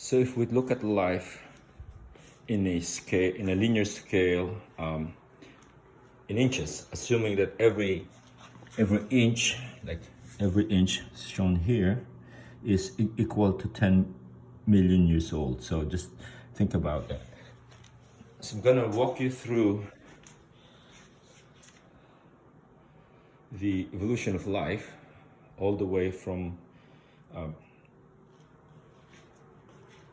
So if we look at life in a scale, in a linear scale, in inches, assuming that every inch, like every inch shown here, is equal to 10 million years old. So just think about that. So I'm gonna walk you through the evolution of life, all the way from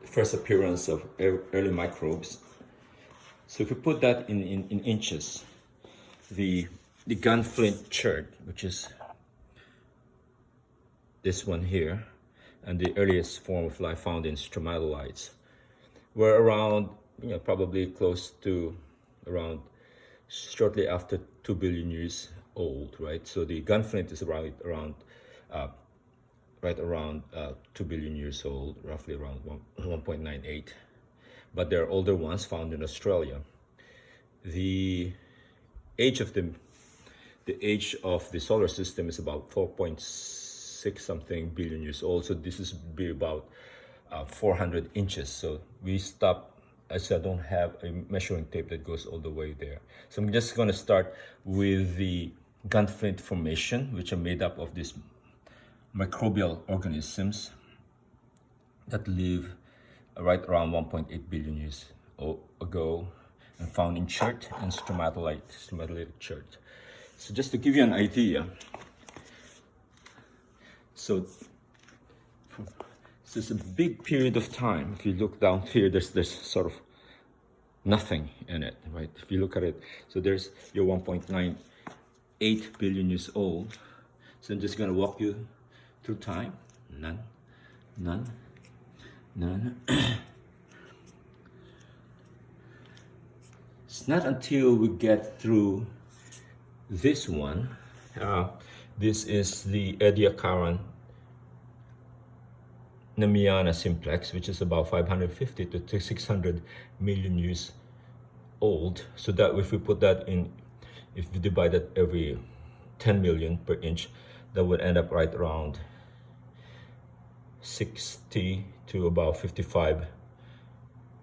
first appearance of early microbes. So if we put that in inches, the gunflint chert, which is this one here, and the earliest form of life found in stromatolites, were around, probably close to around shortly after 2 billion years old, right? So the gunflint is right around 2 billion years old, roughly around 1.98. But there are older ones found in Australia. The age of the solar system is about 4.6 something billion years old. So this is be about 400 inches. So we stop. Actually, I don't have a measuring tape that goes all the way there. So I'm just going to start with the gunflint formation, which are made up of these microbial organisms that live right around 1.8 billion years ago and found in chert and stromatolite chert. So just to give you an idea, so it's a big period of time. If you look down here, there's sort of nothing in it, right? If you look at it, so there's your 1.98 billion years old. So I'm just going to walk you through time. None. It's not until we get through this one. This is the Ediacaran Namiana simplex, which is about 550 to 600 million years old. So that if we put that in, if we divide that every 10 million per inch, that would end up right around 60 to about 55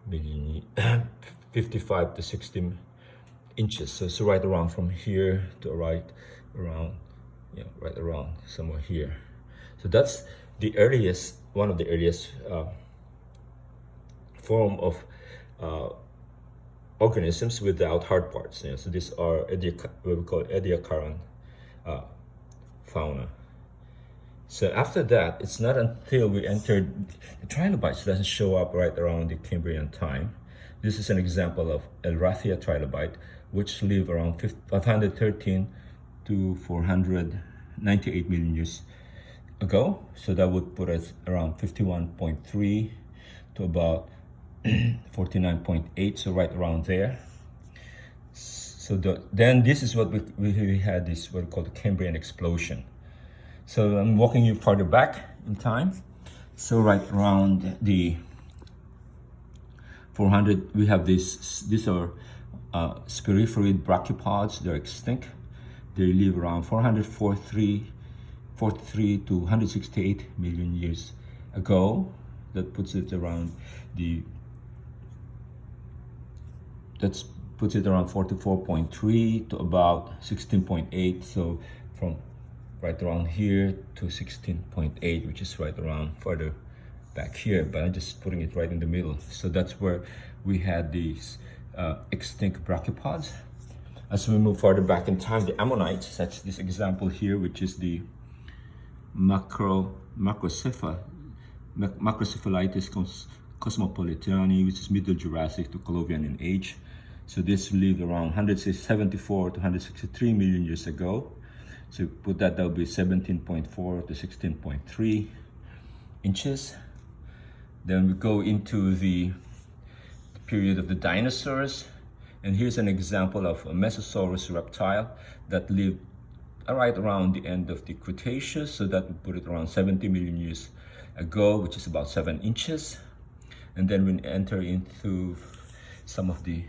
million, 55 to 60 inches. So right around from here to right around somewhere here. So that's the earliest, one of the earliest form of organisms without hard parts. So these are what we call Ediacaran fauna. So after that, it's not until we entered the trilobites doesn't show up right around the Cambrian time. This is an example of Elrathia trilobite, which lived around 513 to 498 million years ago. So that would put us around 51.3 to about 49.8, so right around there. So then this is what we had, this what we call the Cambrian explosion. So I'm walking you farther back in time. So right around the 400, we have these are spiriferid brachiopods. They're extinct. They live around 443 to 168 million years ago. That puts it around puts it around 44.3 to about 16.8. So from right around here to 16.8, which is right around further back here, but I'm just putting it right in the middle. So that's where we had these extinct brachiopods. As we move farther back in time, the ammonites, such this example here, which is the Macrocephalitis cosmopolitani, which is Middle Jurassic to Colovian in age. So this lived around 174 to 163 million years ago. So put that would be 17.4 to 16.3 inches. Then we go into the period of the dinosaurs. And here's an example of a Mesosaurus reptile that lived right around the end of the Cretaceous. So that would put it around 70 million years ago, which is about 7 inches. And then we enter into some of the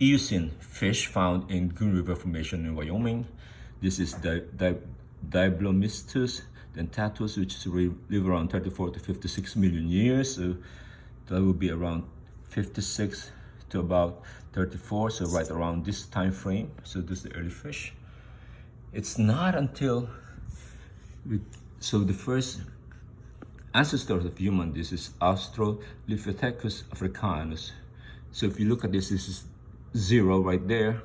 Eocene fish found in Green River Formation in Wyoming. This is the Diplomystus Then Tatus, which live around 34 to 56 million years. So that would be around 56 to about 34, so right around this time frame. So this is the early fish. It's not until so the first ancestors of human, this is Australopithecus africanus. So if you look at this is 0 right there.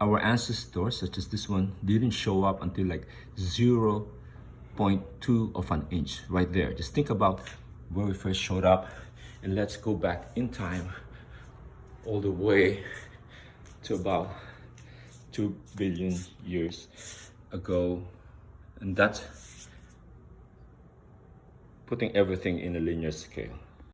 Our ancestors, such as this one, didn't show up until like 0.2 of an inch right there. Just think about where we first showed up, and let's go back in time all the way to about 2 billion years ago. And that's putting everything in a linear scale.